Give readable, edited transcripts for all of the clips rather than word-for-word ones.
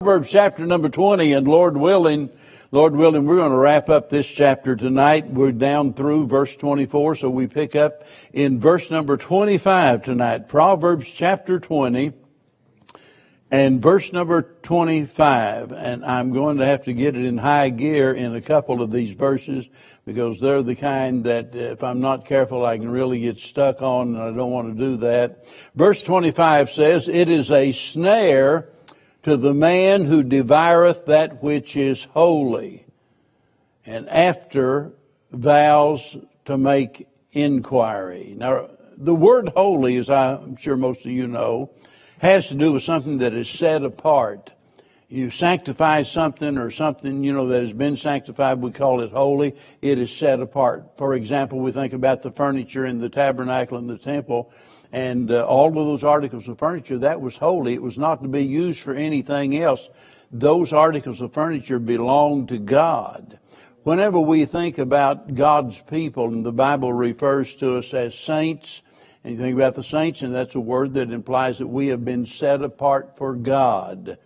Proverbs chapter number 20, and Lord willing, we're going to wrap up this chapter tonight. We're down through verse 24, so we pick up in verse number 25 tonight. Proverbs chapter 20 and verse number 25. And I'm going to have to get it in high gear in a couple of these verses because they're the kind that if I'm not careful, I can really get stuck on, and I don't want to do that. Verse 25 says, "It is a snare to the man who devoureth that which is holy, and after vows to make enquiry." Now, the word holy, as I'm sure most of you know, has to do with something that is set apart. You sanctify something or something, that has been sanctified, we call it holy. It is set apart. For example, we think about the furniture in the tabernacle and the temple. And all of those articles of furniture, that was holy. It was not to be used for anything else. Those articles of furniture belonged to God. Whenever we think about God's people, and the Bible refers to us as saints, and you think about the saints, and that's a word that implies that we have been set apart for God.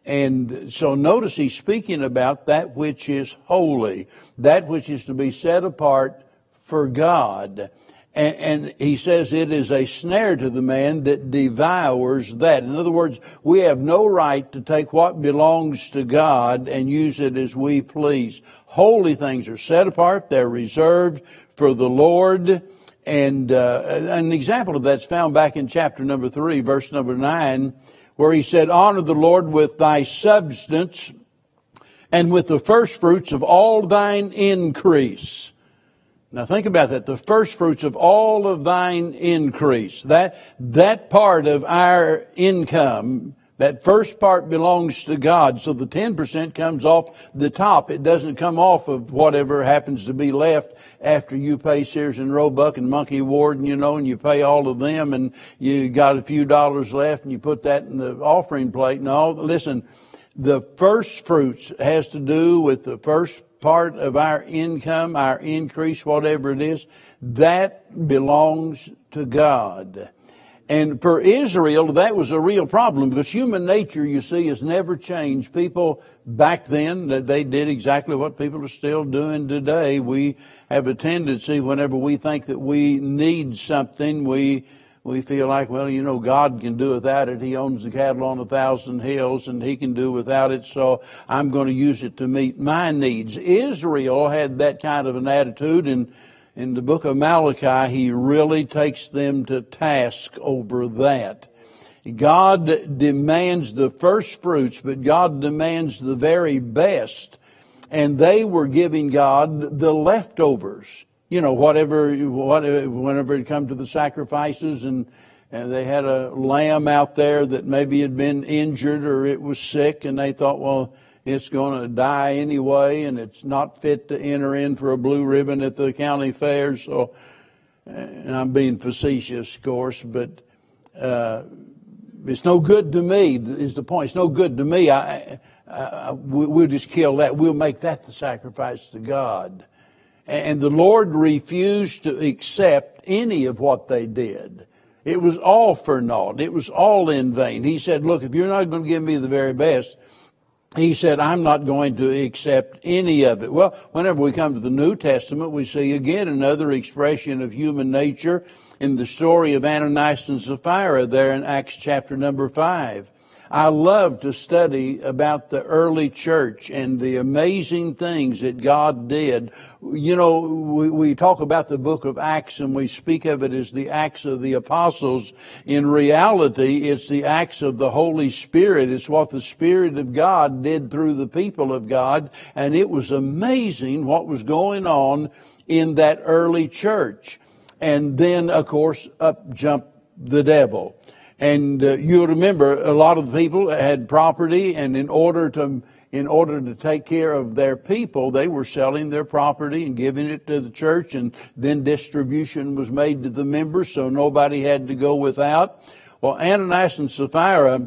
And so notice he's speaking about that which is holy, that which is to be set apart for God. And he says it is a snare to the man that devours that. In other words, we have no right to take what belongs to God and use it as we please. Holy things are set apart. They're reserved for the Lord. And an example of that's found back in chapter number 3, verse number 9, where he said, "Honor the Lord with thy substance and with the first fruits of all thine increase." Now think about that. The first fruits of all of thine increase. That part of our income, that first part belongs to God. So the 10% comes off the top. It doesn't come off of whatever happens to be left after you pay Sears and Roebuck and Monkey Ward, and you pay all of them and you got a few dollars left and you put that in the offering plate. No, listen, the first fruits has to do with the first part of our income, our increase, whatever it is, that belongs to God. And for Israel, that was a real problem because human nature, you see, has never changed. People back then, they did exactly what people are still doing today. We have a tendency, whenever we think that we need something, we feel like, well, God can do without it. He owns the cattle on 1,000 hills and he can do without it, so I'm going to use it to meet my needs. Israel had that kind of an attitude, and in the book of Malachi, he really takes them to task over that. God demands the first fruits, but God demands the very best. And they were giving God the leftovers. Whenever it come to the sacrifices and they had a lamb out there that maybe had been injured or it was sick, and they thought, well, it's going to die anyway, and it's not fit to enter in for a blue ribbon at the county fair. So, and I'm being facetious, of course, but it's no good to me, is the point. It's no good to me. We'll just kill that. We'll make that the sacrifice to God. And the Lord refused to accept any of what they did. It was all for naught. It was all in vain. He said, look, if you're not going to give me the very best, he said, I'm not going to accept any of it. Well, whenever we come to the New Testament, we see again another expression of human nature in the story of Ananias and Sapphira there in Acts chapter number 5. I love to study about the early church and the amazing things that God did. We talk about the book of Acts and we speak of it as the Acts of the Apostles. In reality, it's the Acts of the Holy Spirit. It's what the Spirit of God did through the people of God. And it was amazing what was going on in that early church. And then, of course, up jumped the devil. And you'll remember a lot of the people had property, and in order to take care of their people, they were selling their property and giving it to the church, and then distribution was made to the members, so nobody had to go without. Well, Ananias and Sapphira,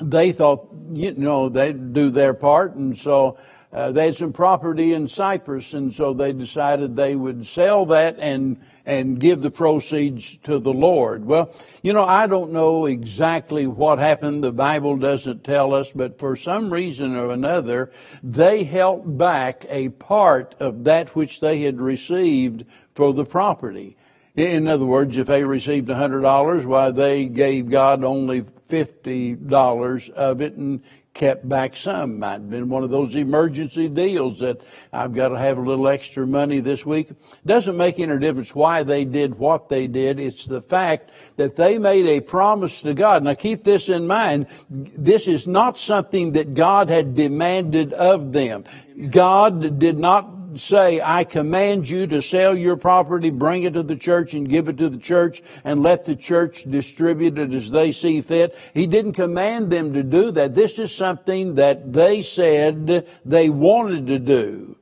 they thought, they'd do their part, and so They had some property in Cyprus, and so they decided they would sell that and give the proceeds to the Lord. Well, I don't know exactly what happened. The Bible doesn't tell us, but for some reason or another, they held back a part of that which they had received for the property. In other words, if they received $100, why, they gave God only $50 of it and kept back some. Might have been one of those emergency deals that I've got to have a little extra money this week. Doesn't make any difference why they did what they did. It's the fact that they made a promise to God. Now keep this in mind. This is not something that God had demanded of them. God did not say, I command you to sell your property, bring it to the church and give it to the church and let the church distribute it as they see fit. He didn't command them to do that. This is something that they said they wanted to do.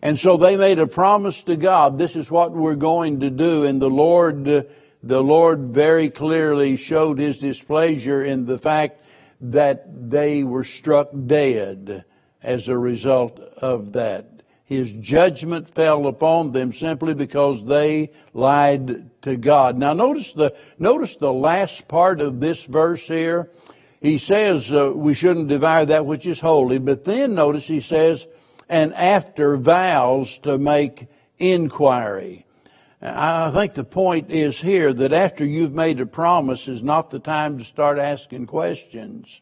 And so they made a promise to God. This is what we're going to do. And the Lord very clearly showed His displeasure in the fact that they were struck dead as a result of that. His judgment fell upon them simply because they lied to God. Now notice the last part of this verse here. He says we shouldn't devour that which is holy, but then notice he says, and after vows to make enquiry. I think the point is here that after you've made a promise is not the time to start asking questions.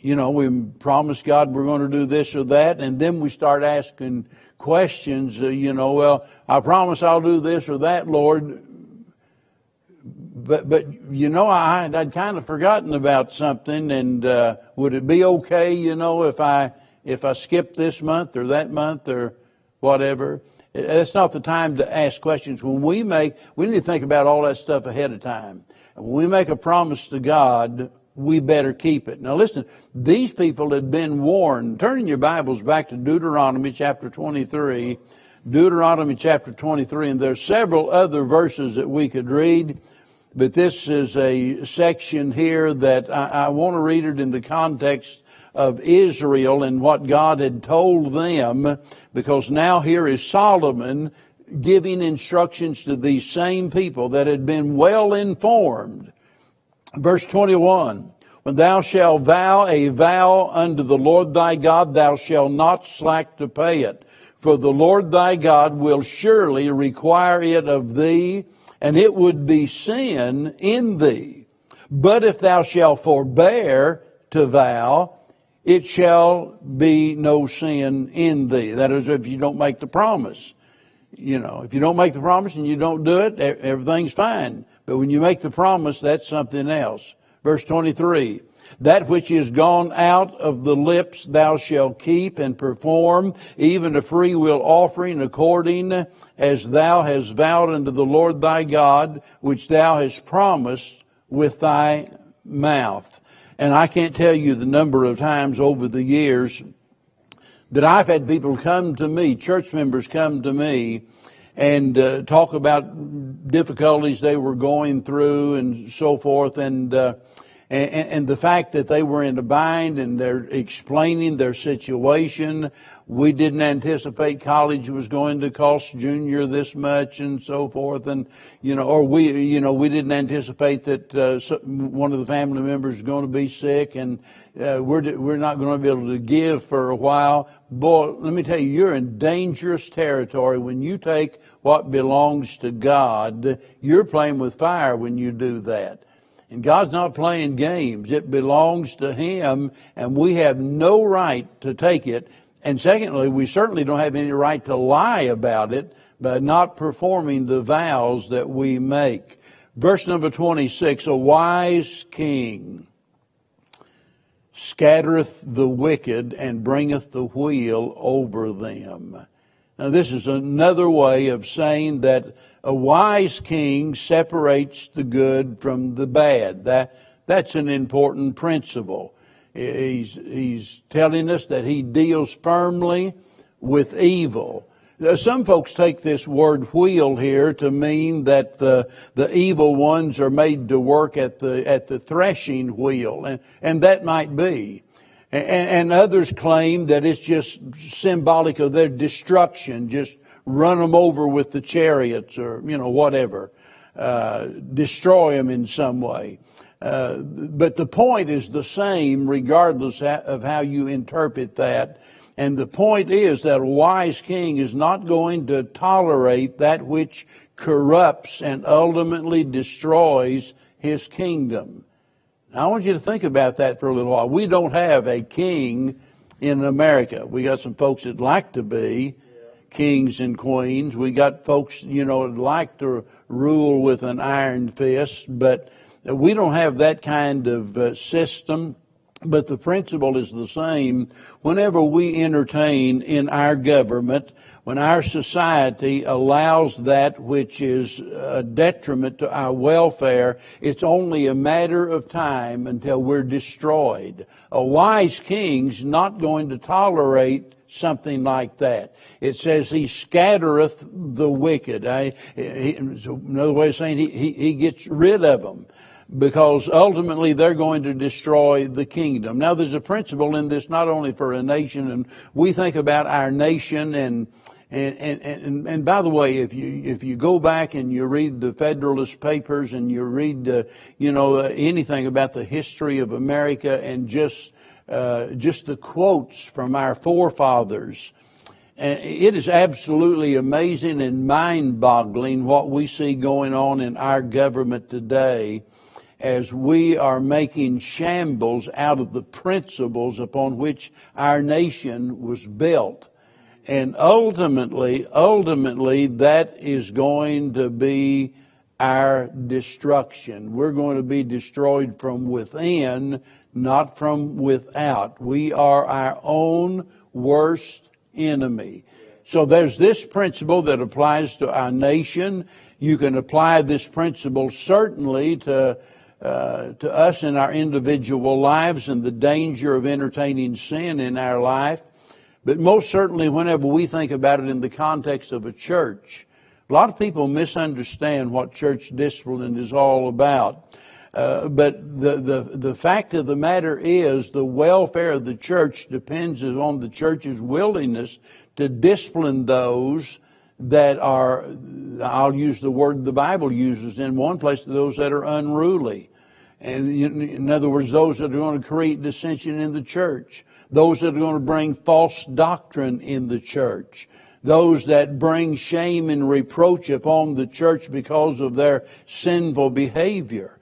We promise God we're going to do this or that, and then we start asking questions, well, I promise I'll do this or that, Lord. But I'd kind of forgotten about something, and would it be okay, if I skip this month or that month or whatever? That's not the time to ask questions. We need to think about all that stuff ahead of time. And when we make a promise to God, we better keep it. Now listen, these people had been warned. Turn in your Bibles back to Deuteronomy chapter 23. Deuteronomy chapter 23, and there's several other verses that we could read, but this is a section here that I want to read it in the context of Israel and what God had told them, because now here is Solomon giving instructions to these same people that had been well informed. Verse 21, when thou shalt vow a vow unto the Lord thy God, thou shalt not slack to pay it. For the Lord thy God will surely require it of thee, and it would be sin in thee. But if thou shalt forbear to vow, it shall be no sin in thee. That is, if you don't make the promise. If you don't make the promise and you don't do it, everything's fine. But when you make the promise, that's something else. Verse 23, that which is gone out of the lips thou shalt keep and perform, even a free will offering according as thou hast vowed unto the Lord thy God, which thou hast promised with thy mouth. And I can't tell you the number of times over the years that I've had people come to me, church members come to me, and talk about difficulties they were going through and so forth, and the fact that they were in a bind and they're explaining their situation. We didn't anticipate college was going to cost junior this much and so forth, and we didn't anticipate that one of the family members is going to be sick, and we're not going to be able to give for a while. Boy, let me tell you, you're in dangerous territory when you take what belongs to God. You're playing with fire when you do that. And God's not playing games. It belongs to Him, and we have no right to take it. And secondly, we certainly don't have any right to lie about it by not performing the vows that we make. Verse number 26, a wise king scattereth the wicked and bringeth the wheel over them. Now this is another way of saying that a wise king separates the good from the bad. That's an important principle. He's telling us that he deals firmly with evil. Some folks take this word wheel here to mean that the evil ones are made to work at the threshing wheel, and that might be. And others claim that it's just symbolic of their destruction. Just run them over with the chariots or, whatever. Destroy them in some way. But the point is the same regardless of how you interpret that. And the point is that a wise king is not going to tolerate that which corrupts and ultimately destroys his kingdom. Now, I want you to think about that for a little while. We don't have a king in America. We got some folks that like to be kings and queens. We got folks, that like to rule with an iron fist, but we don't have that kind of system. But the principle is the same whenever we entertain in our government, when our society allows that which is a detriment to our welfare. It's only a matter of time until we're destroyed. A wise king's not going to tolerate something like that. It says he scattereth the wicked. Another way of saying he gets rid of them, because ultimately they're going to destroy the kingdom. Now, there's a principle in this not only for a nation, and we think about our nation, and by the way, if you go back and you read the Federalist Papers and you read anything about the history of America and just the quotes from our forefathers, it is absolutely amazing and mind-boggling what we see going on in our government today, as we are making shambles out of the principles upon which our nation was built. And ultimately, that is going to be our destruction. We're going to be destroyed from within, not from without. We are our own worst enemy. So there's this principle that applies to our nation. You can apply this principle certainly to us in our individual lives and the danger of entertaining sin in our life. But most certainly whenever we think about it in the context of a church, a lot of people misunderstand what church discipline is all about. But the fact of the matter is the welfare of the church depends on the church's willingness to discipline those that are, I'll use the word the Bible uses in one place, those that are unruly. And in other words, those that are going to create dissension in the church, those that are going to bring false doctrine in the church, those that bring shame and reproach upon the church because of their sinful behavior.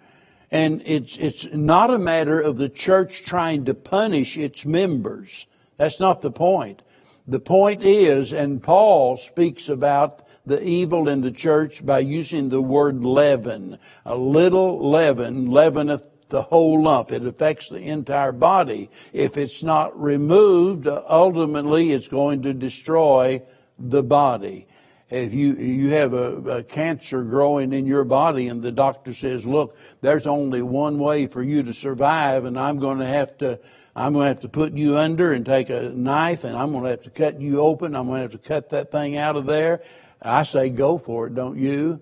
And it's not a matter of the church trying to punish its members. That's not the point. The point is, and Paul speaks about the evil in the church by using the word leaven. A little leaven leaveneth the whole lump. It affects the entire body. If it's not removed, ultimately it's going to destroy the body. If you have a cancer growing in your body and the doctor says, look, there's only one way for you to survive, and I'm going to have to put you under and take a knife, and I'm going to have to cut you open. I'm going to have to cut that thing out of there. I say go for it, don't you?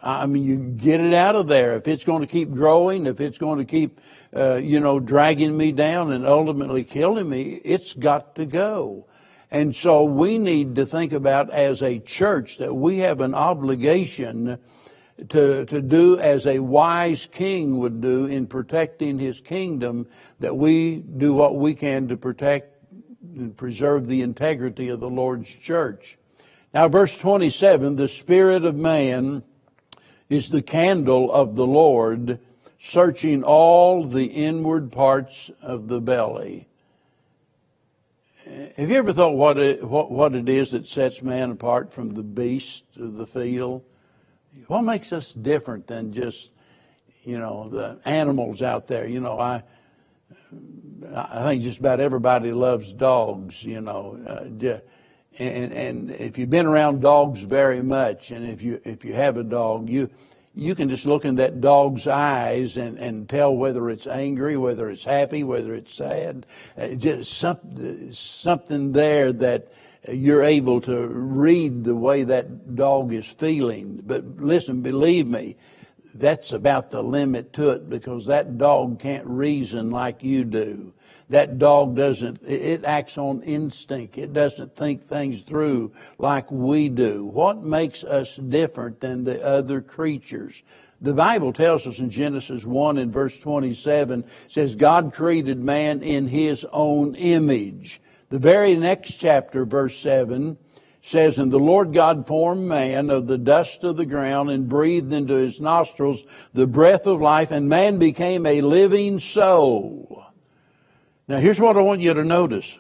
I mean, you get it out of there. If it's going to keep growing, if it's going to keep, dragging me down and ultimately killing me, it's got to go. And so we need to think about as a church that we have an obligation to do as a wise king would do in protecting his kingdom, that we do what we can to protect and preserve the integrity of the Lord's church. Now, verse 27, the spirit of man is the candle of the Lord, searching all the inward parts of the belly. Have you ever thought what it is that sets man apart from the beast of the field? What makes us different than just, the animals out there? I think just about everybody loves dogs, and if you've been around dogs very much, and if you have a dog, you can just look in that dog's eyes and tell whether it's angry, whether it's happy, whether it's sad. Just something there that you're able to read the way that dog is feeling. But listen, believe me, that's about the limit to it, because that dog can't reason like you do. That dog doesn't, it acts on instinct. It doesn't think things through like we do. What makes us different than the other creatures? The Bible tells us in Genesis 1 and verse 27, says God created man in His own image. The very next chapter, verse 7, says, and the Lord God formed man of the dust of the ground and breathed into his nostrils the breath of life, and man became a living soul. Now here's what I want you to notice.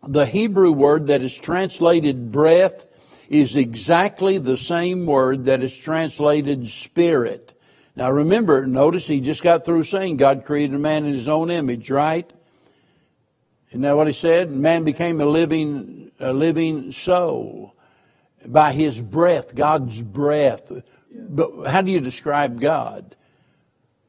The Hebrew word that is translated breath is exactly the same word that is translated spirit. Now remember, notice he just got through saying God created man in His own image, right? Isn't that what he said? Man became a living soul by His breath, God's breath. But how do you describe God?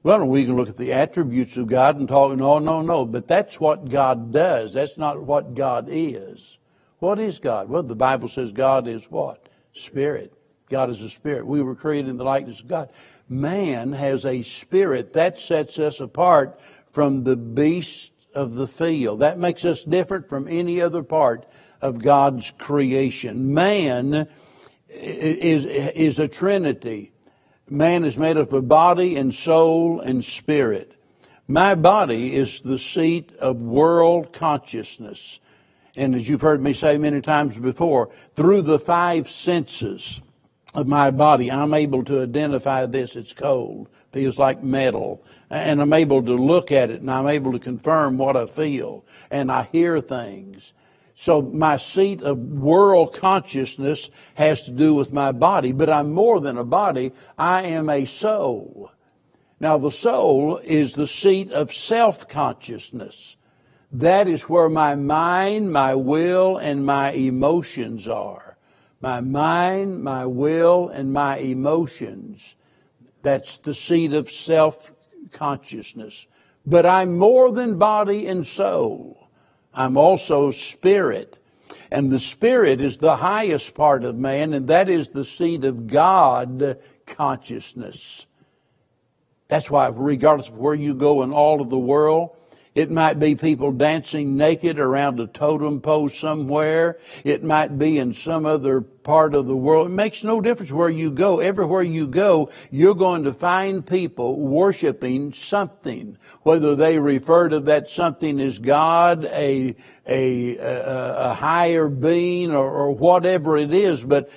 Well, we can look at the attributes of God and talk, no. But that's what God does. That's not what God is. What is God? Well, the Bible says God is what? Spirit. God is a spirit. We were created in the likeness of God. Man has a spirit. That sets us apart from the beasts of the field. That makes us different from any other part of God's creation. Man is a trinity. Man is made up of body and soul and spirit. My body is the seat of world consciousness. And as you've heard me say many times before, through the five senses of my body, I'm able to identify this. It's cold, feels like metal. And I'm able to look at it and I'm able to confirm what I feel. And I hear things. So my seat of world consciousness has to do with my body. But I'm more than a body. I am a soul. Now the soul is the seat of self-consciousness. That is where my mind, my will, and my emotions are. My mind, my will, and my emotions. That's the seat of self-consciousness. But I'm more than body and soul. I'm also spirit. And the spirit is the highest part of man, and that is the seat of God consciousness. That's why regardless of where you go in all of the world, it might be people dancing naked around a totem pole somewhere. It might be in some other part of the world. It makes no difference where you go. Everywhere you go, you're going to find people worshiping something. Whether they refer to that something as God, a higher being, or whatever it is. But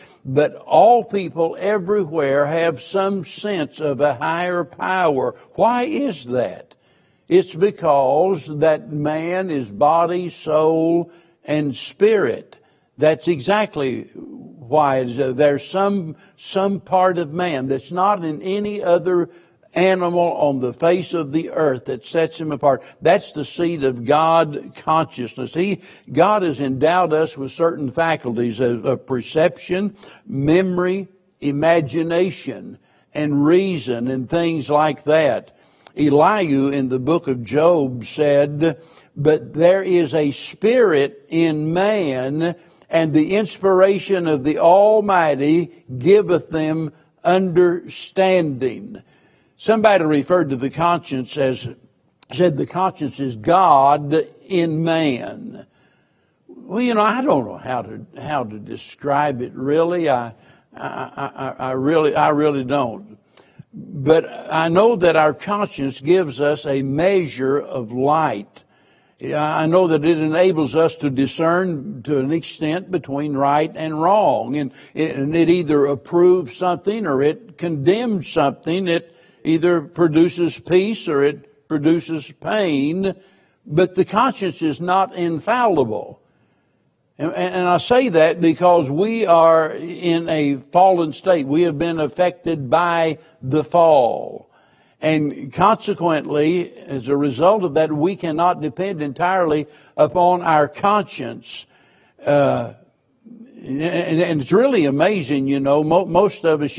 all people everywhere have some sense of a higher power. Why is that? It's because that man is body, soul, and spirit. That's exactly why it is. There's some part of man that's not in any other animal on the face of the earth that sets him apart. That's the seat of God consciousness. God has endowed us with certain faculties of perception, memory, imagination, and reason, and things like that. Elihu in the book of Job said, but there is a spirit in man, and the inspiration of the Almighty giveth them understanding. Somebody referred to the conscience as, said the conscience is God in man. Well, I don't know how to describe it really. I really don't. But I know that our conscience gives us a measure of light. I know that it enables us to discern to an extent between right and wrong. And it either approves something or it condemns something. It either produces peace or it produces pain. But the conscience is not infallible. And I say that because we are in a fallen state. We have been affected by the fall. And consequently, as a result of that, we cannot depend entirely upon our conscience. And it's really amazing, most of us,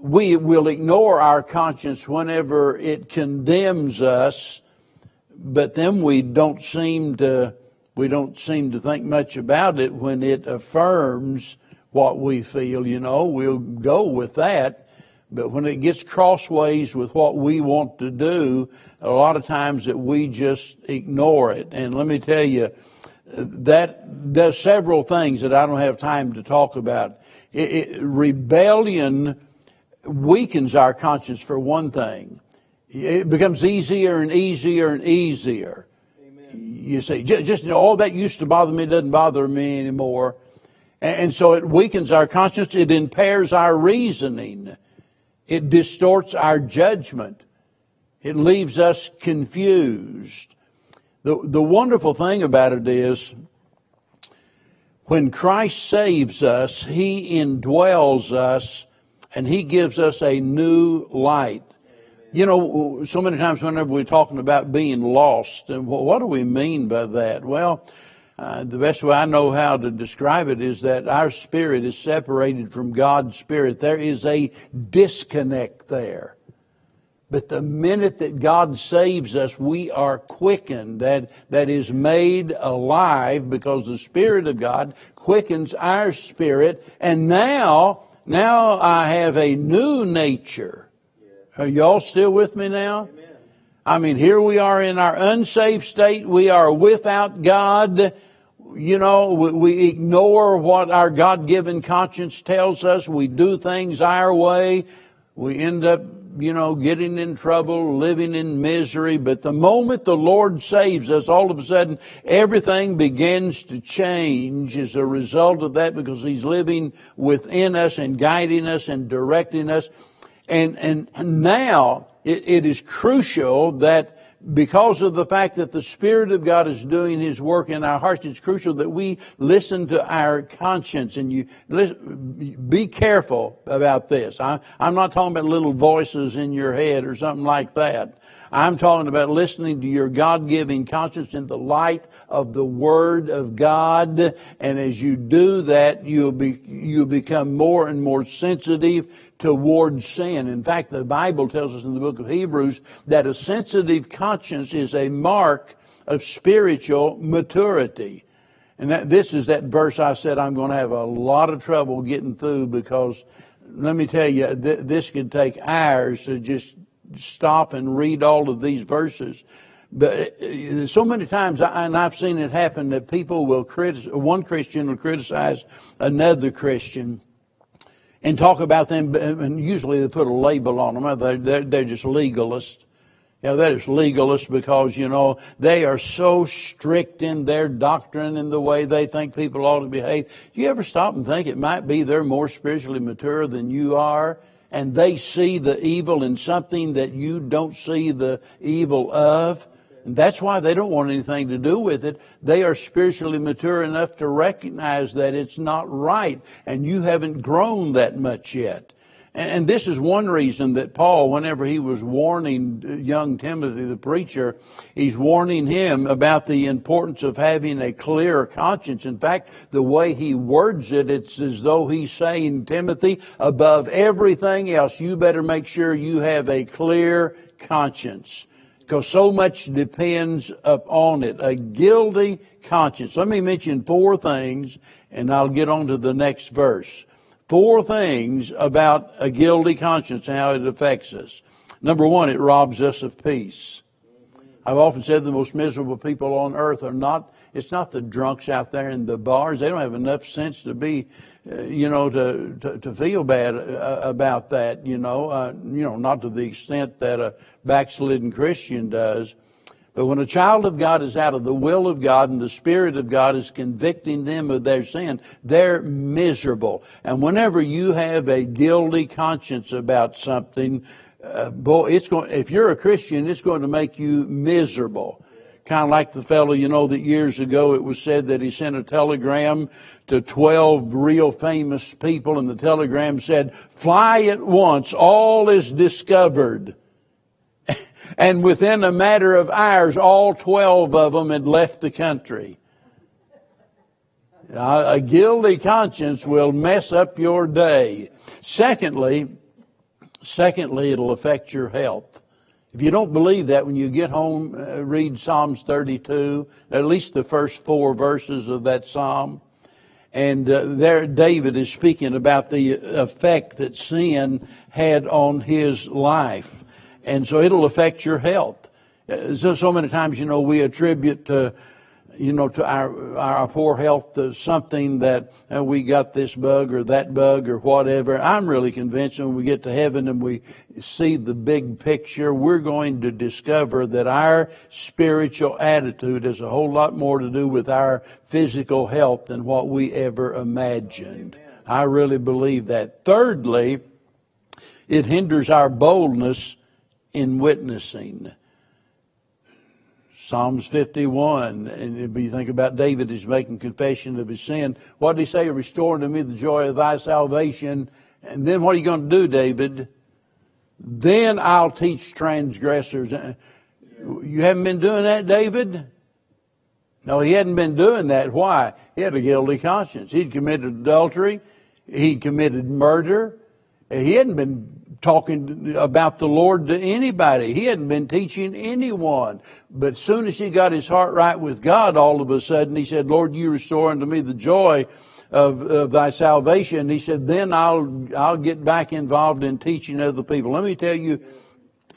we will ignore our conscience whenever it condemns us, but then we don't seem to think much about it when it affirms what we feel, we'll go with that. But when it gets crossways with what we want to do, a lot of times that we just ignore it. And let me tell you, that does several things that I don't have time to talk about. Rebellion weakens our conscience, for one thing. It becomes easier and easier and easier. Amen. You see, just all that used to bother me doesn't bother me anymore. And so it weakens our conscience. It impairs our reasoning. It distorts our judgment. It leaves us confused. The wonderful thing about it is, when Christ saves us, He indwells us and He gives us a new light. You know, so many times whenever we're talking about being lost, and what do we mean by that? Well, the best way I know how to describe it is that our spirit is separated from God's spirit. There is a disconnect there. But the minute that God saves us, we are quickened. That is made alive, because the Spirit of God quickens our spirit. And now I have a new nature. Are y'all still with me now? Amen. I mean, here we are in our unsaved state. We are without God. You know, we ignore what our God-given conscience tells us. We do things our way. We end up, getting in trouble, living in misery. But the moment the Lord saves us, all of a sudden, everything begins to change as a result of that, because He's living within us and guiding us and directing us. And now it is crucial that, because of the fact that the Spirit of God is doing His work in our hearts, it's crucial that we listen to our conscience. And be careful about this. I'm not talking about little voices in your head or something like that. I'm talking about listening to your God-given conscience in the light of the Word of God. And as you do that, you'll become more and more sensitive towards sin. In fact, the Bible tells us in the book of Hebrews that a sensitive conscience is a mark of spiritual maturity. And this is that verse I said I'm going to have a lot of trouble getting through, because let me tell you, this could take hours to just stop and read all of these verses. But so many times, and I've seen it happen, that people will one Christian will criticize another Christian and talk about them, and usually they put a label on them. They're just legalists. They're just legalists because, they are so strict in their doctrine and the way they think people ought to behave. Do you ever stop and think it might be they're more spiritually mature than you are, and they see the evil in something that you don't see the evil of? And that's why they don't want anything to do with it. They are spiritually mature enough to recognize that it's not right, and you haven't grown that much yet. And this is one reason that Paul, whenever he was warning young Timothy, the preacher, he's warning him about the importance of having a clear conscience. In fact, the way he words it, it's as though he's saying, Timothy, above everything else, you better make sure you have a clear conscience, because so much depends upon it. A guilty conscience. Let me mention 4 things, and I'll get on to the next verse. 4 things about a guilty conscience and how it affects us. Number 1, it robs us of peace. I've often said the most miserable people on earth it's not the drunks out there in the bars. They don't have enough sense to be, to feel bad about that, not to the extent that a backslidden Christian does. But when a child of God is out of the will of God and the Spirit of God is convicting them of their sin, they're miserable. And whenever you have a guilty conscience about something, if you're a Christian, it's going to make you miserable. Kind of like the fellow, that years ago it was said that he sent a telegram to 12 real famous people, and the telegram said, "Fly at once, all is discovered." And within a matter of hours, all 12 of them had left the country. A guilty conscience will mess up your day. Secondly, it'll affect your health. If you don't believe that, when you get home, read Psalms 32, at least the first 4 verses of that psalm. And there David is speaking about the effect that sin had on his life. And so it'll affect your health. So many times, we attribute to our poor health to something that we got this bug or that bug or whatever. I'm really convinced when we get to heaven and we see the big picture, we're going to discover that our spiritual attitude has a whole lot more to do with our physical health than what we ever imagined. I really believe that. Thirdly, it hinders our boldness in witnessing. Psalms 51, and you think about David, he's making confession of his sin. What did he say? Restore unto me the joy of thy salvation. And then what are you going to do, David? Then I'll teach transgressors. You haven't been doing that, David? No, he hadn't been doing that. Why? He had a guilty conscience. He'd committed adultery. He'd committed murder. He hadn't been talking about the Lord to anybody. He hadn't been teaching anyone. But as soon as he got his heart right with God, all of a sudden he said, Lord, you restore unto me the joy of thy salvation. He said, then I'll get back involved in teaching other people. Let me tell you,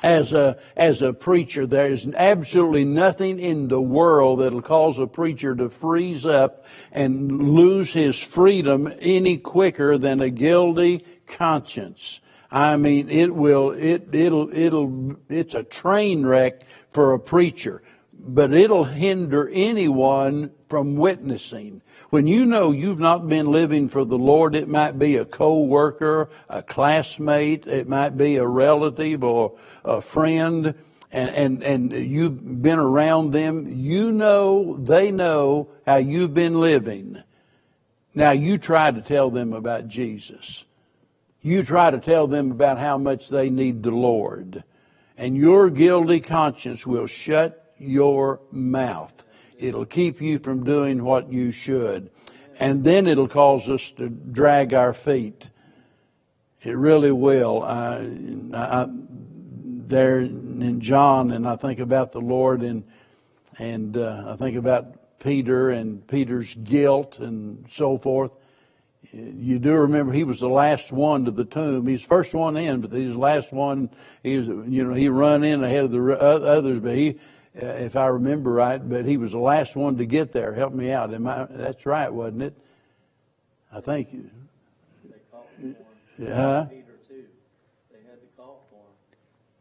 as a preacher, there is absolutely nothing in the world that'll cause a preacher to freeze up and lose his freedom any quicker than a guilty conscience. I mean, it's a train wreck for a preacher, but it'll hinder anyone from witnessing. When you know you've not been living for the Lord, it might be a co-worker, a classmate, it might be a relative or a friend, and you've been around them, they know how you've been living. Now you try to tell them about Jesus. You try to tell them about how much they need the Lord. And your guilty conscience will shut your mouth. It'll keep you from doing what you should. And then it'll cause us to drag our feet. It really will. There in John, and I think about the Lord, and I think about Peter and Peter's guilt and so forth. You do remember he was the last one to the tomb. He's the first one in, but he's the last one. He run in ahead of the others, but if I remember right, but he was the last one to get there. Help me out. That's right, wasn't it? I think. They called for him. Peter too. They had to call for him.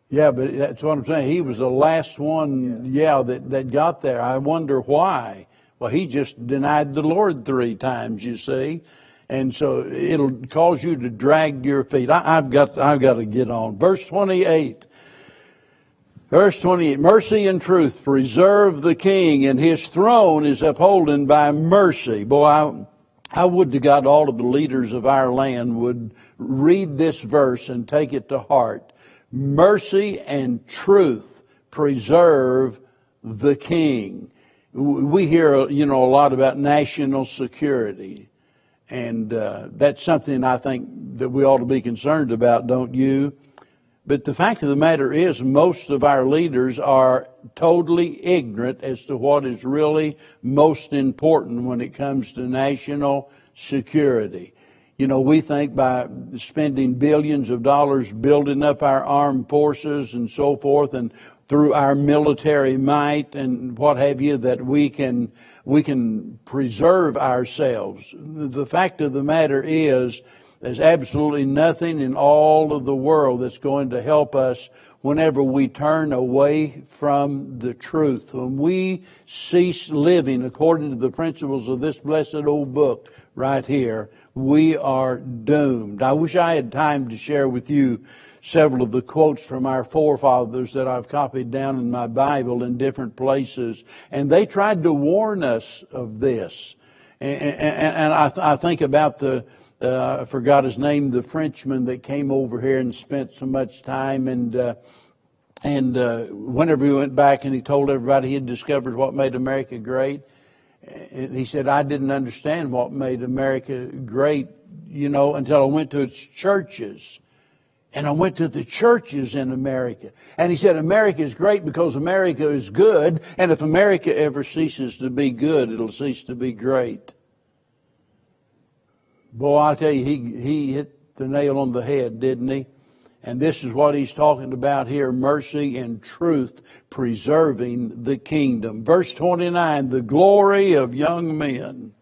Yeah, but that's what I'm saying. He was the last one, that got there. I wonder why. Well, he just denied the Lord 3 times, you see. And so it'll cause you to drag your feet. I've got to get on. Verse 28. Verse 28. Mercy and truth preserve the king, and his throne is upholden by mercy. Boy, I would to God all of the leaders of our land would read this verse and take it to heart. Mercy and truth preserve the king. We hear, a lot about national security. And that's something I think that we ought to be concerned about, don't you? But the fact of the matter is, most of our leaders are totally ignorant as to what is really most important when it comes to national security. We think by spending billions of dollars building up our armed forces and so forth, and through our military might and what have you, that we can preserve ourselves. The fact of the matter is, there's absolutely nothing in all of the world that's going to help us whenever we turn away from the truth. When we cease living according to the principles of this blessed old book right here, we are doomed. I wish I had time to share with you several of the quotes from our forefathers that I've copied down in my Bible in different places. And they tried to warn us of this. And I think about I forgot his name, the Frenchman that came over here and spent so much time. And whenever he went back and he told everybody he had discovered what made America great, and he said, I didn't understand what made America great, until I went to its churches. And I went to the churches in America. And he said, America is great because America is good. And if America ever ceases to be good, it'll cease to be great. Boy, I tell you, he hit the nail on the head, didn't he? And this is what he's talking about here, mercy and truth preserving the kingdom. Verse 29, the glory of young men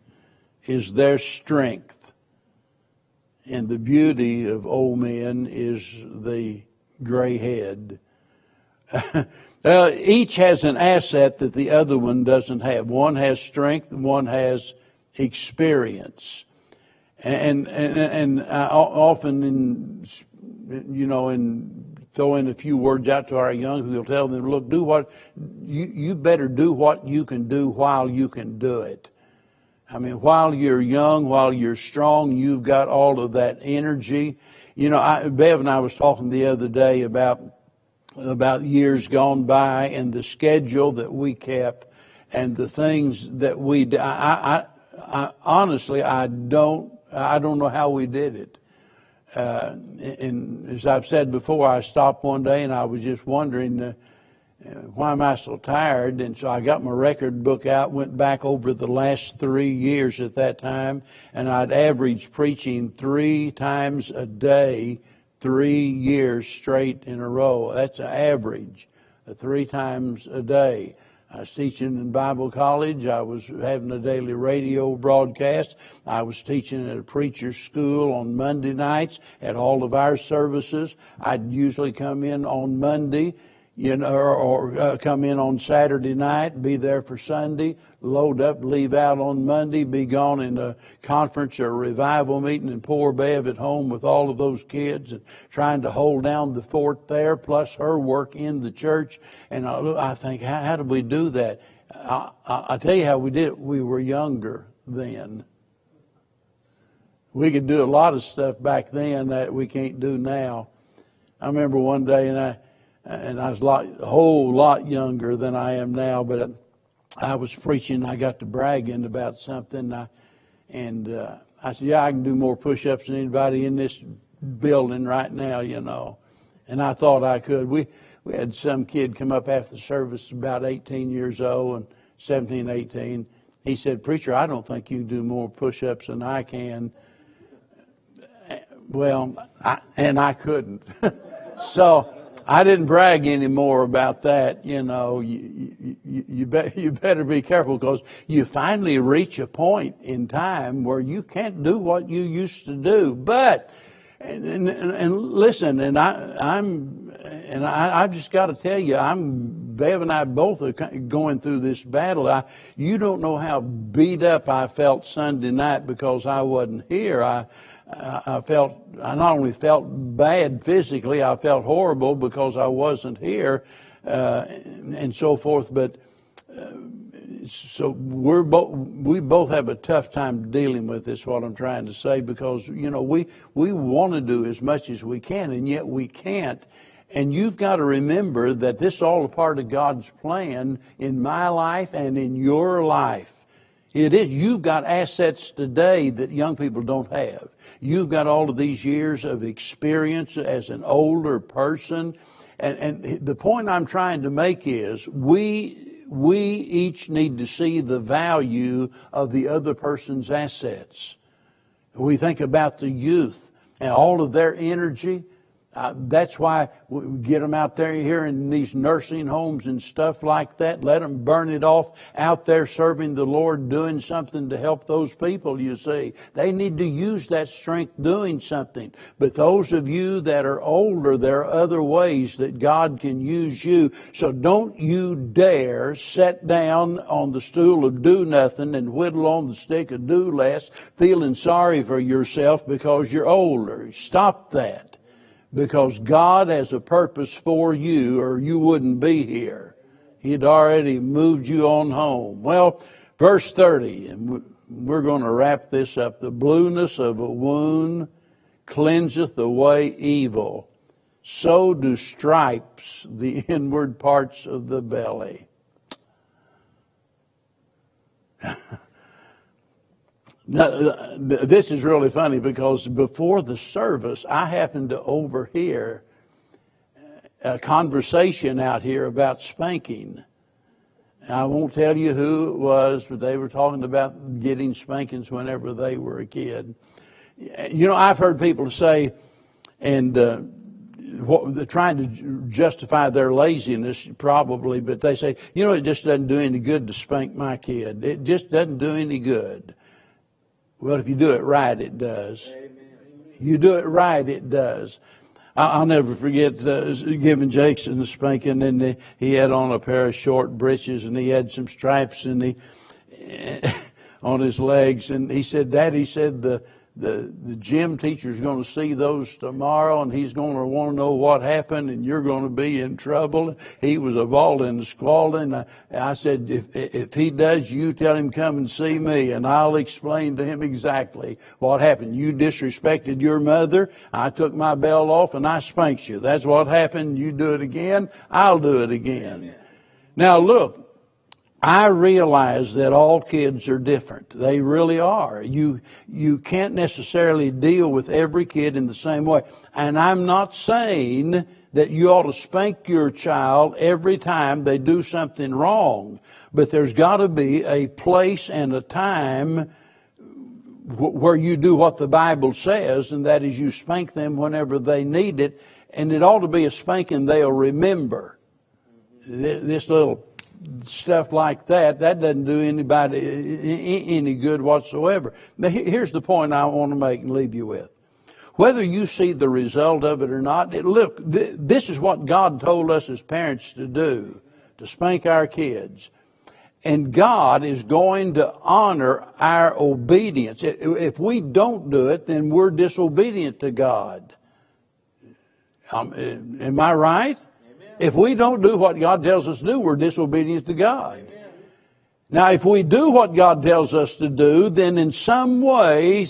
is their strength, and the beauty of old men is the gray head. Each has an asset that the other one doesn't have. One has strength, and one has experience. And I often, throw in a few words out to our young people, tell them, look, do what you better do what you can do while you can do it. I mean, while you're young, while you're strong, you've got all of that energy. Bev and I was talking the other day about years gone by and the schedule that we kept and the things that we did. I honestly, I don't know how we did it. And as I've said before, I stopped one day and I was just wondering, why am I so tired? And so I got my record book out, went back over the last 3 years at that time, and I'd averaged preaching 3 times a day, 3 years straight in a row. That's an average, 3 times a day. I was teaching in Bible college. I was having a daily radio broadcast. I was teaching at a preacher's school on Monday nights at all of our services. I'd usually come in on Monday, or come in on Saturday night, be there for Sunday, load up, leave out on Monday, be gone in a conference or a revival meeting, and poor Bev at home with all of those kids and trying to hold down the fort there, plus her work in the church. And I think, how did we do that? I'll tell you how we did it. We were younger then. We could do a lot of stuff back then that we can't do now. I remember one day, and I was a whole lot younger than I am now, but I was preaching. I got to bragging about something, and I said, "Yeah, I can do more push-ups than anybody in this building right now, And I thought I could. We had some kid come up after the service, about 18 years old, and 17, 18. He said, "Preacher, I don't think you do more push-ups than I can." Well, I couldn't. So I didn't brag anymore about that. You better be careful, because you finally reach a point in time where you can't do what you used to do. But and listen, and I've just got to tell you, Bev and I both are going through this battle. You don't know how beat up I felt Sunday night because I wasn't here. I not only felt bad physically, I felt horrible because I wasn't here, and so forth. But so we both have a tough time dealing with this. What I'm trying to say, because we want to do as much as we can, and yet we can't. And you've got to remember that this is all a part of God's plan in my life and in your life. It is. You've got assets today that young people don't have. You've got all of these years of experience as an older person. And the point I'm trying to make is we each need to see the value of the other person's assets. We think about the youth and all of their energy. That's why we get them out there here in these nursing homes and stuff like that. Let them burn it off out there serving the Lord, doing something to help those people, you see. They need to use that strength doing something. But those of you that are older, there are other ways that God can use you. So don't you dare sit down on the stool of do nothing and whittle on the stick of do less, feeling sorry for yourself because you're older. Stop that. Because God has a purpose for you, or you wouldn't be here. He'd already moved you on home. Well, verse 30, and we're going to wrap this up. The blueness of a wound cleanseth away evil. So do stripes the inward parts of the belly. Now, this is really funny, because before the service, I happened to overhear a conversation out here about spanking. I won't tell you who it was, but they were talking about getting spankings whenever they were a kid. You know, I've heard people say, and they're trying to justify their laziness probably, but they say, you know, it just doesn't do any good to spank my kid. It just doesn't do any good. Well, if you do it right, it does. Amen. You do it right, it does. I'll never forget giving Jason the spanking, and he had on a pair of short breeches, and he had some stripes on his legs, and he said, Daddy said the gym teacher's going to see those tomorrow, and he's going to want to know what happened, and you're going to be in trouble. He was a bawling and squalling. I said, if he does, you tell him come and see me, and I'll explain to him exactly what happened. You disrespected your mother. I took my belt off, and I spanked you. That's what happened. You do it again, I'll do it again. Amen. Now look, I realize that all kids are different. They really are. You can't necessarily deal with every kid in the same way. And I'm not saying that you ought to spank your child every time they do something wrong. But there's got to be a place and a time where you do what the Bible says, and that is you spank them whenever they need it. And it ought to be a spanking they'll remember. This little stuff like that doesn't do anybody any good whatsoever. Now, here's the point I want to make and leave you with. Whether you see the result of it or not, look, this is what God told us as parents to do, to spank our kids. And God is going to honor our obedience. If we don't do it, then we're disobedient to God. Am I right? If we don't do what God tells us to do, we're disobedient to God. Amen. Now, if we do what God tells us to do, then in some way,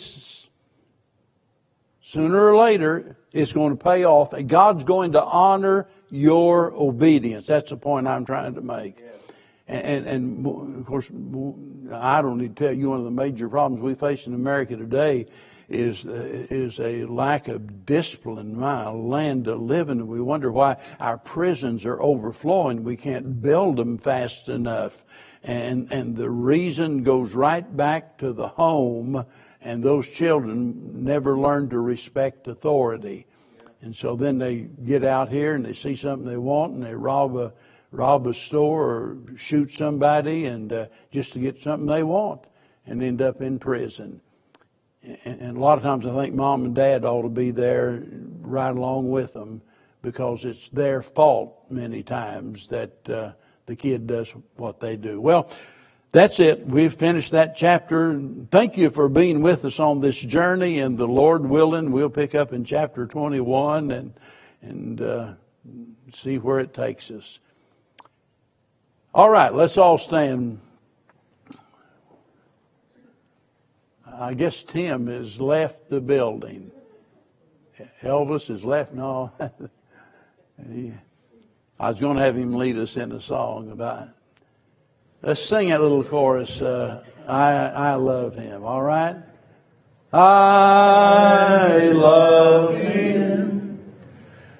sooner or later, it's going to pay off. God's going to honor your obedience. That's the point I'm trying to make. Yes. And of course, I don't need to tell you one of the major problems we face in America today is a lack of discipline in my land to live in. And we wonder why our prisons are overflowing. We can't build them fast enough. And the reason goes right back to the home, and those children never learn to respect authority. And so then they get out here and they see something they want, and they rob a store or shoot somebody and just to get something they want, and end up in prison. And a lot of times I think mom and dad ought to be there right along with them, because it's their fault many times that the kid does what they do. Well, that's it. We've finished that chapter. Thank you for being with us on this journey, and the Lord willing, we'll pick up in chapter 21 and see where it takes us. All right, let's all stand. I guess Tim has left the building. Elvis has left. No. I was going to have him lead us in a song about it. Let's sing that little chorus. I love him. All right? I love him.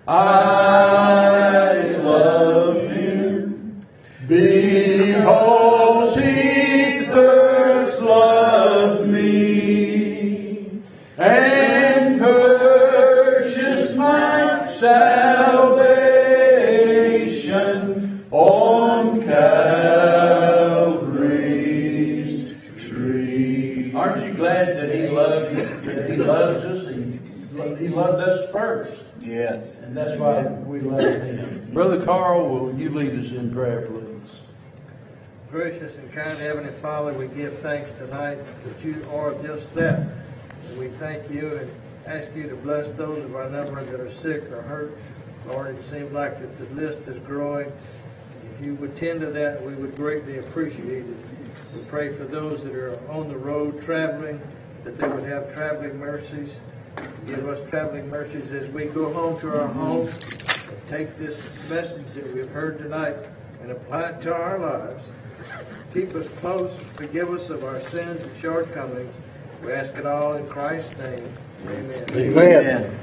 I love him. Because he first loved me and purchased my salvation on Calvary's tree. Aren't you glad that he loved you? That he loves us? He loved us first. Yes. And that's why we love him. Brother Carl, will you lead us in prayer, please? Gracious and kind Heavenly Father, we give thanks tonight that you are just that. And we thank you and ask you to bless those of our number that are sick or hurt. Lord, it seems like that the list is growing. If you would tend to that, we would greatly appreciate it. We pray for those that are on the road traveling, that they would have traveling mercies. Give us traveling mercies as we go home to our homes and take this message that we've heard tonight and apply it to our lives. Keep us close, forgive us of our sins and shortcomings. We ask it all in Christ's name. Amen. Amen.